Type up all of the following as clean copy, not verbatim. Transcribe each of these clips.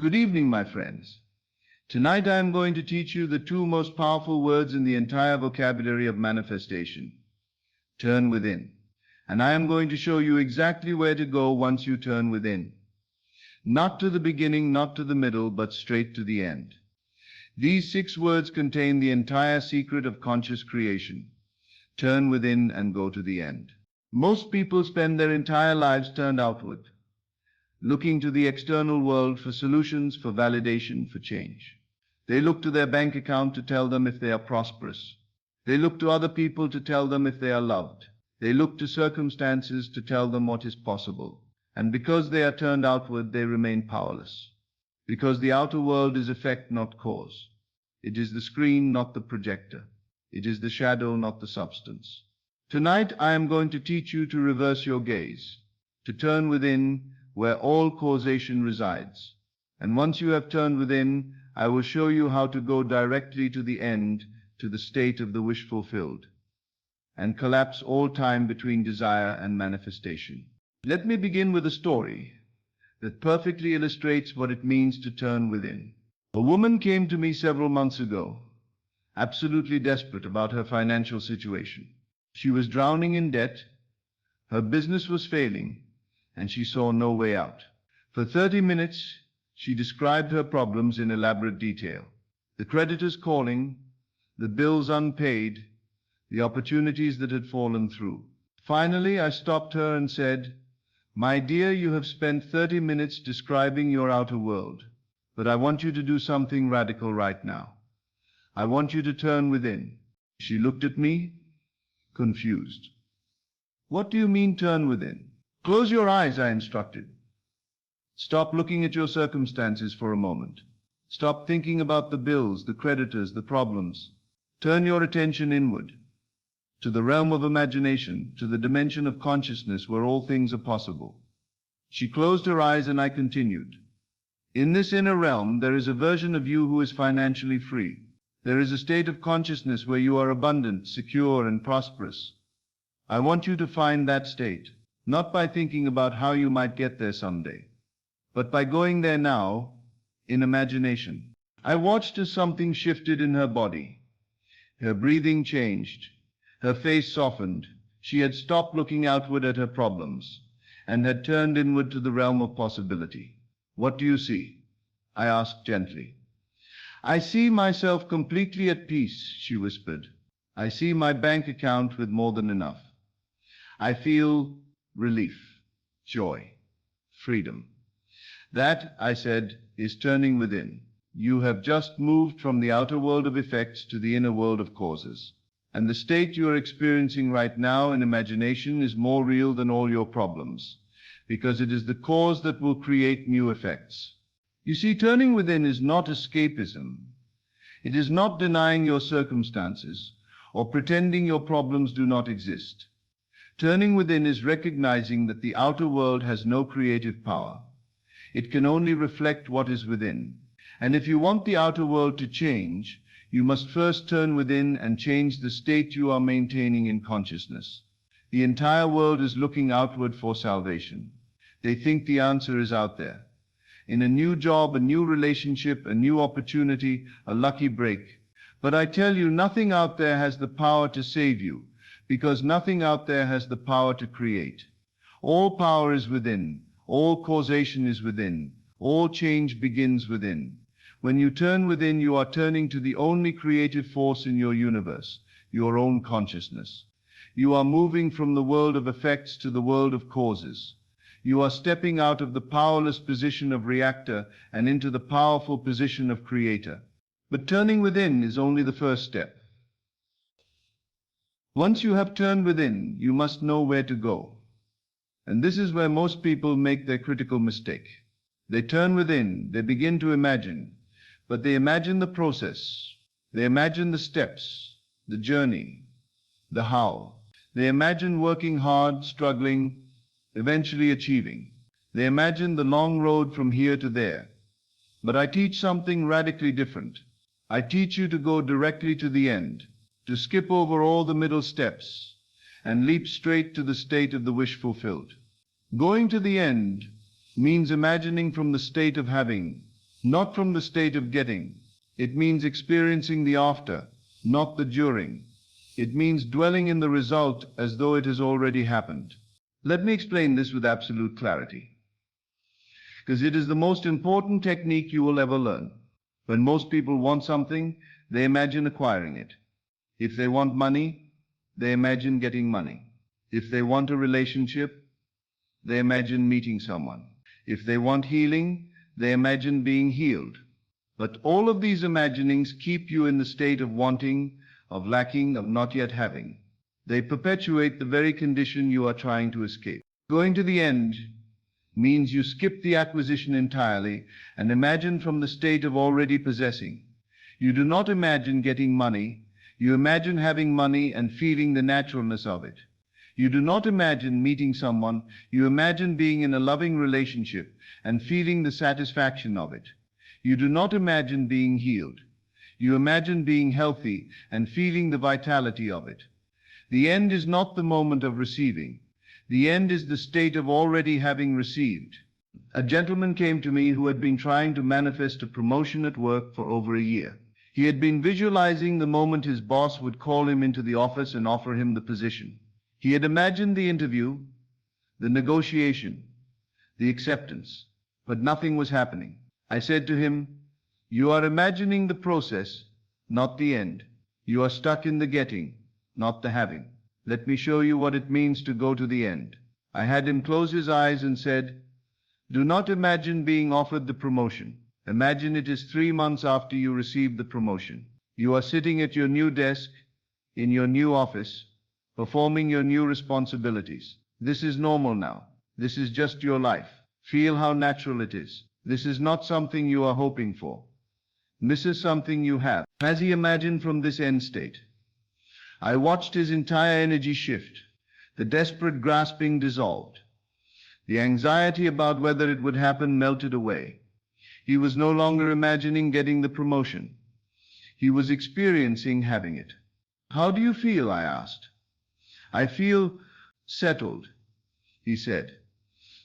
Good evening, my friends. Tonight I am going to teach you the two most powerful words in the entire vocabulary of manifestation. Turn within. And I am going to show you exactly where to go once you turn within. Not to the beginning, not to the middle, but straight to the end. These 6 words contain the entire secret of conscious creation. Turn within and go to the end. Most people spend their entire lives turned outward, looking to the external world for solutions, for validation, for change. They look to their bank account to tell them if they are prosperous. They look to other people to tell them if they are loved. They look to circumstances to tell them what is possible. And because they are turned outward, they remain powerless. Because the outer world is effect, not cause. It is the screen, not the projector. It is the shadow, not the substance. Tonight I am going to teach you to reverse your gaze, to turn within, where all causation resides. And once you have turned within, I will show you how to go directly to the end, to the state of the wish fulfilled, and collapse all time between desire and manifestation. Let me begin with a story that perfectly illustrates what it means to turn within. A woman came to me several months ago, absolutely desperate about her financial situation. She was drowning in debt, her business was failing, and she saw no way out. For 30 minutes, she described her problems in elaborate detail. The creditors calling, the bills unpaid, the opportunities that had fallen through. Finally, I stopped her and said, "My dear, you have spent 30 minutes describing your outer world, but I want you to do something radical right now. I want you to turn within." She looked at me, confused. "What do you mean, turn within?" "Close your eyes," I instructed. "Stop looking at your circumstances for a moment. Stop thinking about the bills, the creditors, the problems. Turn your attention inward, to the realm of imagination, to the dimension of consciousness where all things are possible." She closed her eyes and I continued. "In this inner realm, there is a version of you who is financially free. There is a state of consciousness where you are abundant, secure, and prosperous. I want you to find that state, not by thinking about how you might get there someday, but by going there now, in imagination." I watched as something shifted in her body. Her breathing changed. Her face softened. She had stopped looking outward at her problems and had turned inward to the realm of possibility. "What do you see?" I asked gently. "I see myself completely at peace," she whispered. "I see my bank account with more than enough. I feel relief, joy, freedom." "That," I said, "is turning within. You have just moved from the outer world of effects to the inner world of causes. And the state you are experiencing right now in imagination is more real than all your problems, because it is the cause that will create new effects." You see, turning within is not escapism. It is not denying your circumstances or pretending your problems do not exist. Turning within is recognizing that the outer world has no creative power. It can only reflect what is within. And if you want the outer world to change, you must first turn within and change the state you are maintaining in consciousness. The entire world is looking outward for salvation. They think the answer is out there, in a new job, a new relationship, a new opportunity, a lucky break. But I tell you, nothing out there has the power to save you, because nothing out there has the power to create. All power is within. All causation is within. All change begins within. When you turn within, you are turning to the only creative force in your universe, your own consciousness. You are moving from the world of effects to the world of causes. You are stepping out of the powerless position of reactor and into the powerful position of creator. But turning within is only the first step. Once you have turned within, you must know where to go. And this is where most people make their critical mistake. They turn within, they begin to imagine, but they imagine the process. They imagine the steps, the journey, the how. They imagine working hard, struggling, eventually achieving. They imagine the long road from here to there. But I teach something radically different. I teach you to go directly to the end, to skip over all the middle steps, and leap straight to the state of the wish fulfilled. Going to the end means imagining from the state of having, not from the state of getting. It means experiencing the after, not the during. It means dwelling in the result as though it has already happened. Let me explain this with absolute clarity, because it is the most important technique you will ever learn. When most people want something, they imagine acquiring it. If they want money, they imagine getting money. If they want a relationship, they imagine meeting someone. If they want healing, they imagine being healed. But all of these imaginings keep you in the state of wanting, of lacking, of not yet having. They perpetuate the very condition you are trying to escape. Going to the end means you skip the acquisition entirely and imagine from the state of already possessing. You do not imagine getting money, you imagine having money and feeling the naturalness of it. You do not imagine meeting someone, you imagine being in a loving relationship and feeling the satisfaction of it. You do not imagine being healed. You imagine being healthy and feeling the vitality of it. The end is not the moment of receiving. The end is the state of already having received. A gentleman came to me who had been trying to manifest a promotion at work for over a year. He had been visualizing the moment his boss would call him into the office and offer him the position. He had imagined the interview, the negotiation, the acceptance, but nothing was happening. I said to him, "You are imagining the process, not the end. You are stuck in the getting, not the having. Let me show you what it means to go to the end." I had him close his eyes and said, "Do not imagine being offered the promotion. Imagine it is 3 months after you received the promotion. You are sitting at your new desk, in your new office, performing your new responsibilities. This is normal now. This is just your life. Feel how natural it is. This is not something you are hoping for. This is something you have." As he imagined from this end state, I watched his entire energy shift. The desperate grasping dissolved. The anxiety about whether it would happen melted away. He was no longer imagining getting the promotion. He was experiencing having it. "How do you feel?" I asked. "I feel settled," he said.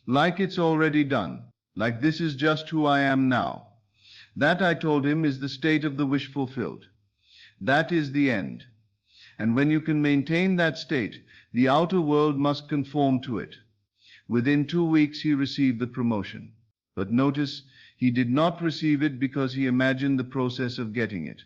"Like it's already done. Like this is just who I am now." That, I told him, is the state of the wish fulfilled. That is the end. And when you can maintain that state, the outer world must conform to it. Within 2 weeks he received the promotion. But notice, he did not receive it because he imagined the process of getting it.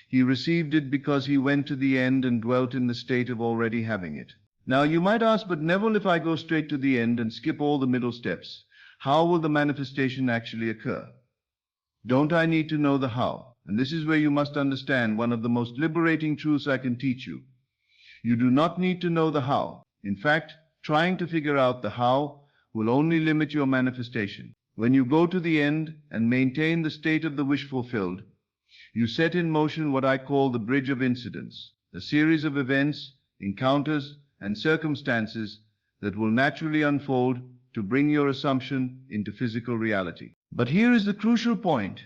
He received it because he went to the end and dwelt in the state of already having it. Now you might ask, "But Neville, if I go straight to the end and skip all the middle steps, how will the manifestation actually occur? Don't I need to know the how?" And this is where you must understand one of the most liberating truths I can teach you. You do not need to know the how. In fact, trying to figure out the how will only limit your manifestation. When you go to the end and maintain the state of the wish fulfilled, you set in motion what I call the bridge of incidents, a series of events, encounters, and circumstances that will naturally unfold to bring your assumption into physical reality. But here is the crucial point.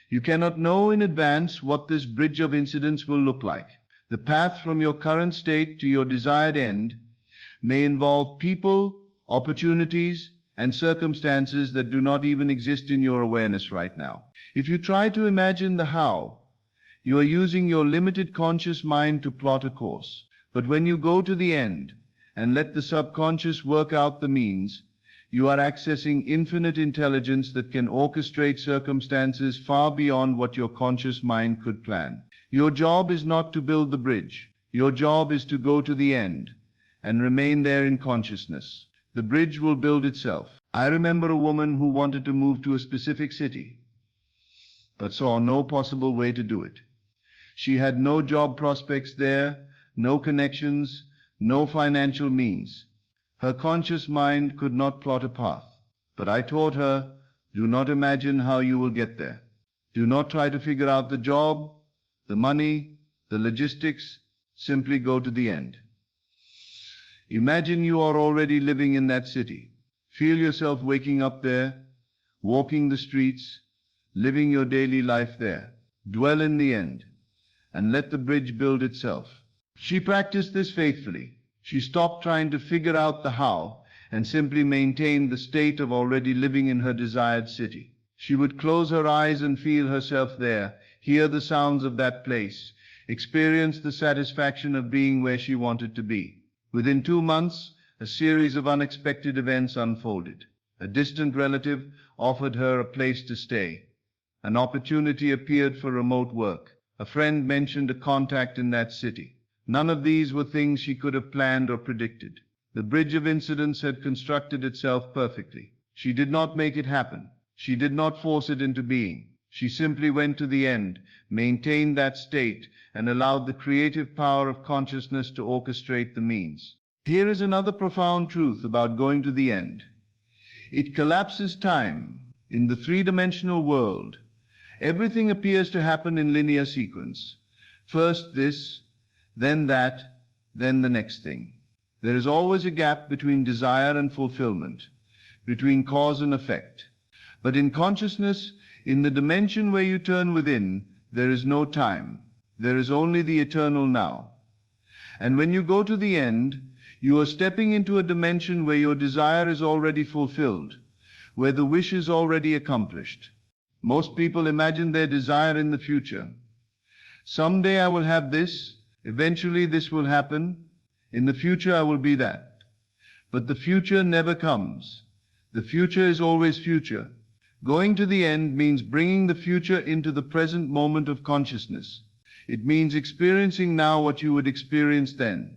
You cannot know in advance what this bridge of incidents will look like. The path from your current state to your desired end may involve people, opportunities, and circumstances that do not even exist in your awareness right now. If you try to imagine the how, you are using your limited conscious mind to plot a course. But when you go to the end and let the subconscious work out the means, you are accessing infinite intelligence that can orchestrate circumstances far beyond what your conscious mind could plan. Your job is not to build the bridge. Your job is to go to the end and remain there in consciousness. The bridge will build itself. I remember a woman who wanted to move to a specific city, but saw no possible way to do it. She had no job prospects there, no connections, no financial means. Her conscious mind could not plot a path. But I taught her, do not imagine how you will get there. Do not try to figure out the job, the money, the logistics. Simply go to the end. Imagine you are already living in that city. Feel yourself waking up there, walking the streets, living your daily life there. Dwell in the end, and let the bridge build itself. She practiced this faithfully. She stopped trying to figure out the how and simply maintained the state of already living in her desired city. She would close her eyes and feel herself there, hear the sounds of that place, experience the satisfaction of being where she wanted to be. Within 2 months, a series of unexpected events unfolded. A distant relative offered her a place to stay. An opportunity appeared for remote work. A friend mentioned a contact in that city. None of these were things she could have planned or predicted. The bridge of incidents had constructed itself perfectly. She did not make it happen. She did not force it into being. She simply went to the end, maintained that state, and allowed the creative power of consciousness to orchestrate the means. Here is another profound truth about going to the end. It collapses time. In the three-dimensional world, everything appears to happen in linear sequence. First this, then that, then the next thing. There is always a gap between desire and fulfillment, between cause and effect. But in consciousness, in the dimension where you turn within, there is no time. There is only the eternal now. And when you go to the end, you are stepping into a dimension where your desire is already fulfilled, where the wish is already accomplished. Most people imagine their desire in the future. Someday I will have this, eventually this will happen, in the future I will be that. But the future never comes. The future is always future. Going to the end means bringing the future into the present moment of consciousness. It means experiencing now what you would experience then.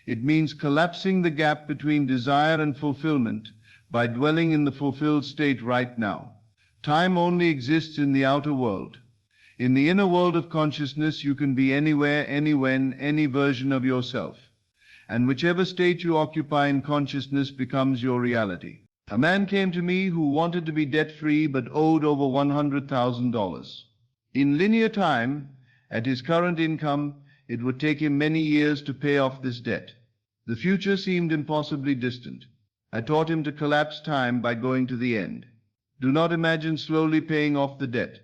It means collapsing the gap between desire and fulfillment by dwelling in the fulfilled state right now. Time only exists in the outer world. In the inner world of consciousness, you can be anywhere, anywhen, any version of yourself. And whichever state you occupy in consciousness becomes your reality. A man came to me who wanted to be debt-free but owed over $100,000. In linear time, at his current income, it would take him many years to pay off this debt. The future seemed impossibly distant. I taught him to collapse time by going to the end. Do not imagine slowly paying off the debt,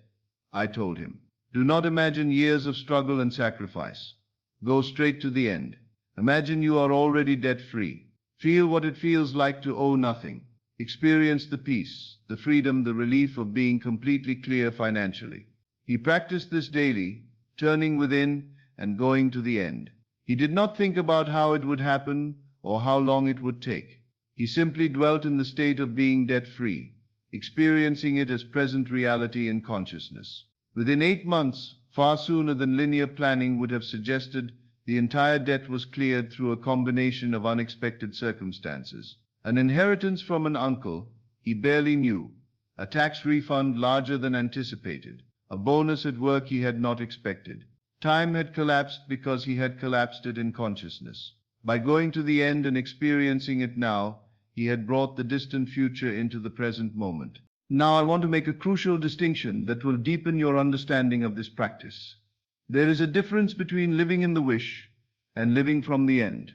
I told him. Do not imagine years of struggle and sacrifice. Go straight to the end. Imagine you are already debt-free. Feel what it feels like to owe nothing. Experience the peace, the freedom, the relief of being completely clear financially. He practiced this daily, turning within and going to the end. He did not think about how it would happen or how long it would take. He simply dwelt in the state of being debt-free, experiencing it as present reality in consciousness. Within 8 months, far sooner than linear planning would have suggested, the entire debt was cleared through a combination of unexpected circumstances. An inheritance from an uncle he barely knew, a tax refund larger than anticipated, a bonus at work he had not expected. Time had collapsed because he had collapsed it in consciousness. By going to the end and experiencing it now, he had brought the distant future into the present moment. Now I want to make a crucial distinction that will deepen your understanding of this practice. There is a difference between living in the wish and living from the end.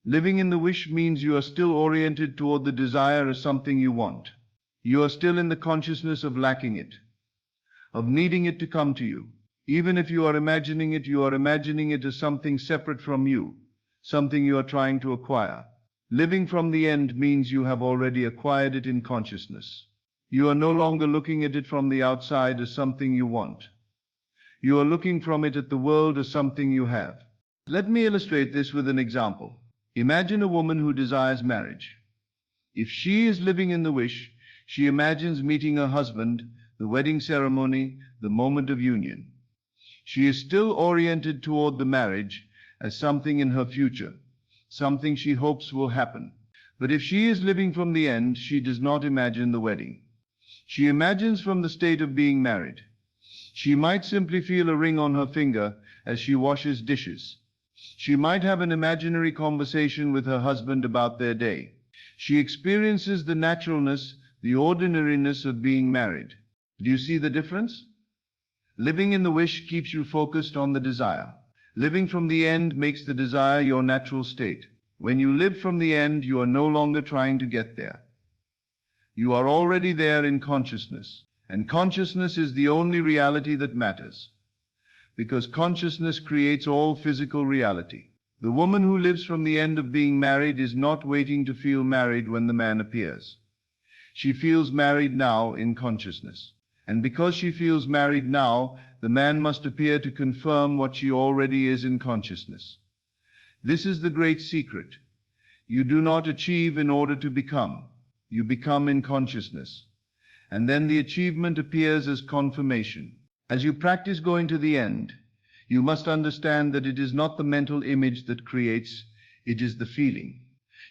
Living in the wish means you are still oriented toward the desire as something you want. You are still in the consciousness of lacking it, of needing it to come to you. Even if you are imagining it as something separate from you, something you are trying to acquire. Living from the end means you have already acquired it in consciousness. You are no longer looking at it from the outside as something you want. You are looking from it at the world as something you have. Let me illustrate this with an example. Imagine a woman who desires marriage. If she is living in the wish, she imagines meeting her husband, the wedding ceremony, the moment of union. She is still oriented toward the marriage as something in her future, something she hopes will happen. But if she is living from the end, she does not imagine the wedding. She imagines from the state of being married. She might simply feel a ring on her finger as she washes dishes. She might have an imaginary conversation with her husband about their day. She experiences the naturalness, the ordinariness of being married. Do you see the difference? Living in the wish keeps you focused on the desire. Living from the end makes the desire your natural state. When you live from the end, you are no longer trying to get there. You are already there in consciousness, and consciousness is the only reality that matters, because consciousness creates all physical reality. The woman who lives from the end of being married is not waiting to feel married when the man appears. She feels married now in consciousness. And because she feels married now, the man must appear to confirm what she already is in consciousness. This is the great secret. You do not achieve in order to become. You become in consciousness. And then the achievement appears as confirmation. As you practice going to the end, you must understand that it is not the mental image that creates, it is the feeling.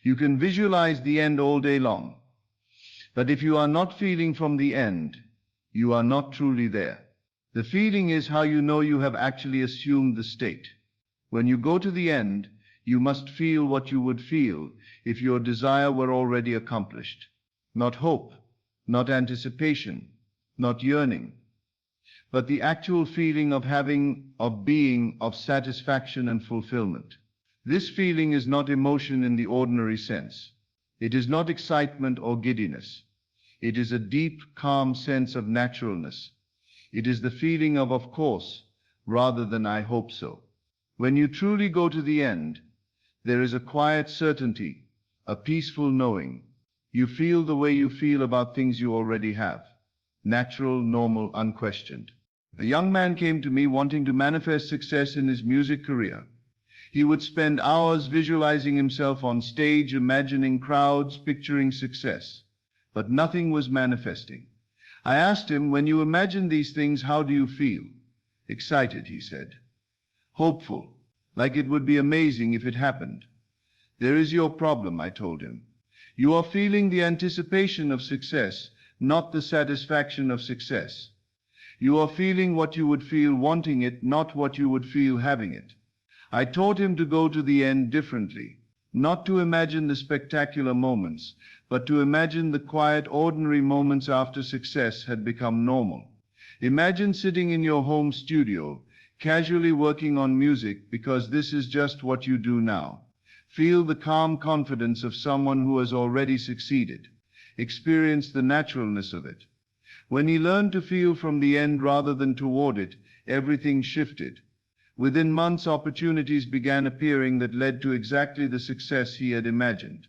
You can visualize the end all day long. But if you are not feeling from the end, you are not truly there. The feeling is how you know you have actually assumed the state. When you go to the end, you must feel what you would feel if your desire were already accomplished. Not hope, not anticipation, not yearning, but the actual feeling of having, of being, of satisfaction and fulfillment. This feeling is not emotion in the ordinary sense. It is not excitement or giddiness. It is a deep, calm sense of naturalness. It is the feeling of course, rather than I hope so. When you truly go to the end, there is a quiet certainty, a peaceful knowing. You feel the way you feel about things you already have. Natural, normal, unquestioned. A young man came to me wanting to manifest success in his music career. He would spend hours visualizing himself on stage, imagining crowds, picturing success. But nothing was manifesting. I asked him, when you imagine these things, how do you feel? Excited, he said. Hopeful, like it would be amazing if it happened. There is your problem, I told him. You are feeling the anticipation of success, not the satisfaction of success. You are feeling what you would feel wanting it, not what you would feel having it. I taught him to go to the end differently, not to imagine the spectacular moments, but to imagine the quiet, ordinary moments after success had become normal. Imagine sitting in your home studio, casually working on music because this is just what you do now. Feel the calm confidence of someone who has already succeeded. Experience the naturalness of it. When he learned to feel from the end rather than toward it, everything shifted. Within months, opportunities began appearing that led to exactly the success he had imagined.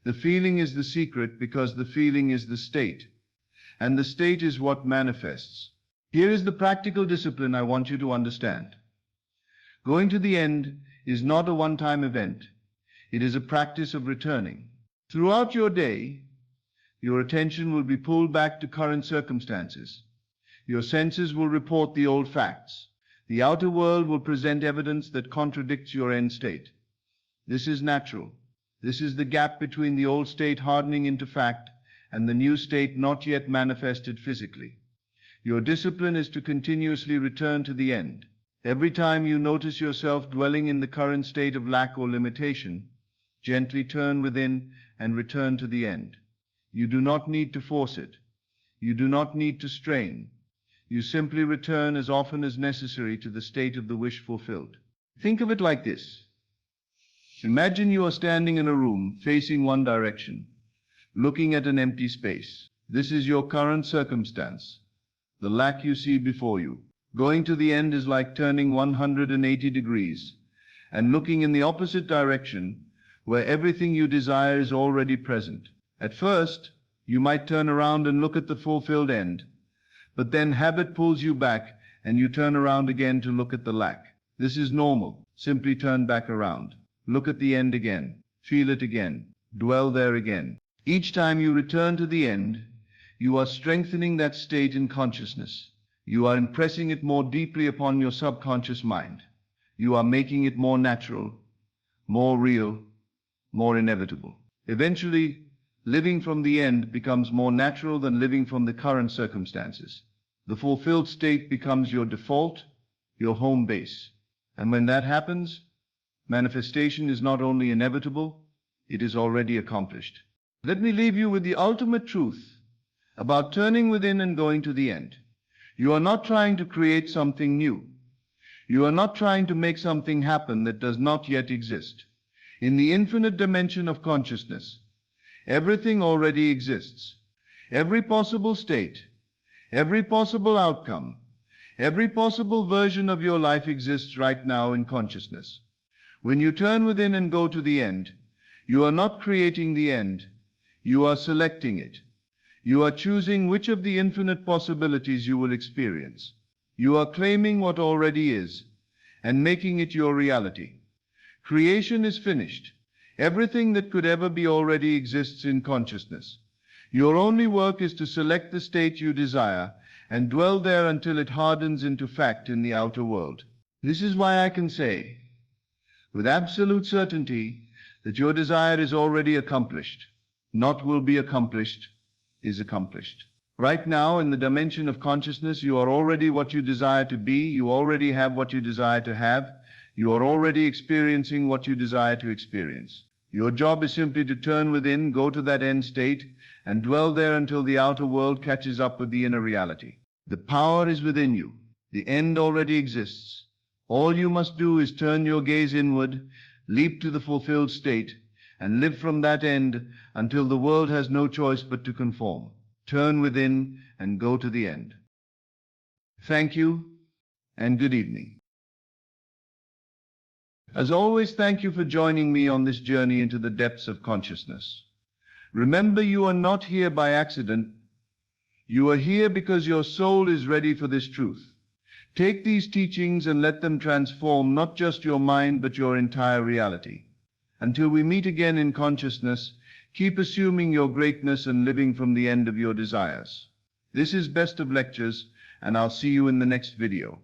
The feeling is the secret because the feeling is the state, and the state is what manifests. Here is the practical discipline I want you to understand. Going to the end is not a one-time event. It is a practice of returning. Throughout your day, your attention will be pulled back to current circumstances. Your senses will report the old facts. The outer world will present evidence that contradicts your end state. This is natural. This is the gap between the old state hardening into fact and the new state not yet manifested physically. Your discipline is to continuously return to the end. Every time you notice yourself dwelling in the current state of lack or limitation, gently turn within and return to the end. You do not need to force it. You do not need to strain. You simply return as often as necessary to the state of the wish fulfilled. Think of it like this. Imagine you are standing in a room facing one direction, looking at an empty space. This is your current circumstance, the lack you see before you. Going to the end is like turning 180 degrees and looking in the opposite direction where everything you desire is already present. At first, you might turn around and look at the fulfilled end, but then habit pulls you back and you turn around again to look at the lack. This is normal. Simply turn back around. Look at the end again. Feel it again. Dwell there again. Each time you return to the end, you are strengthening that state in consciousness. You are impressing it more deeply upon your subconscious mind. You are making it more natural, more real, more inevitable. Eventually, living from the end becomes more natural than living from the current circumstances. The fulfilled state becomes your default, your home base. And when that happens, manifestation is not only inevitable, it is already accomplished. Let me leave you with the ultimate truth about turning within and going to the end. You are not trying to create something new. You are not trying to make something happen that does not yet exist. In the infinite dimension of consciousness, everything already exists. Every possible state, every possible outcome, every possible version of your life exists right now in consciousness. When you turn within and go to the end, you are not creating the end, you are selecting it. You are choosing which of the infinite possibilities you will experience. You are claiming what already is and making it your reality. Creation is finished. Everything that could ever be already exists in consciousness. Your only work is to select the state you desire and dwell there until it hardens into fact in the outer world. This is why I can say, with absolute certainty, that your desire is already accomplished. Not will be accomplished, is accomplished. Right now, in the dimension of consciousness, you are already what you desire to be. You already have what you desire to have. You are already experiencing what you desire to experience. Your job is simply to turn within, go to that end state, and dwell there until the outer world catches up with the inner reality. The power is within you. The end already exists. All you must do is turn your gaze inward, leap to the fulfilled state, and live from that end until the world has no choice but to conform. Turn within and go to the end. Thank you, and good evening. As always, thank you for joining me on this journey into the depths of consciousness. Remember, you are not here by accident. You are here because your soul is ready for this truth. Take these teachings and let them transform not just your mind, but your entire reality. Until we meet again in consciousness, keep assuming your greatness and living from the end of your desires. This is Best of Lectures, and I'll see you in the next video.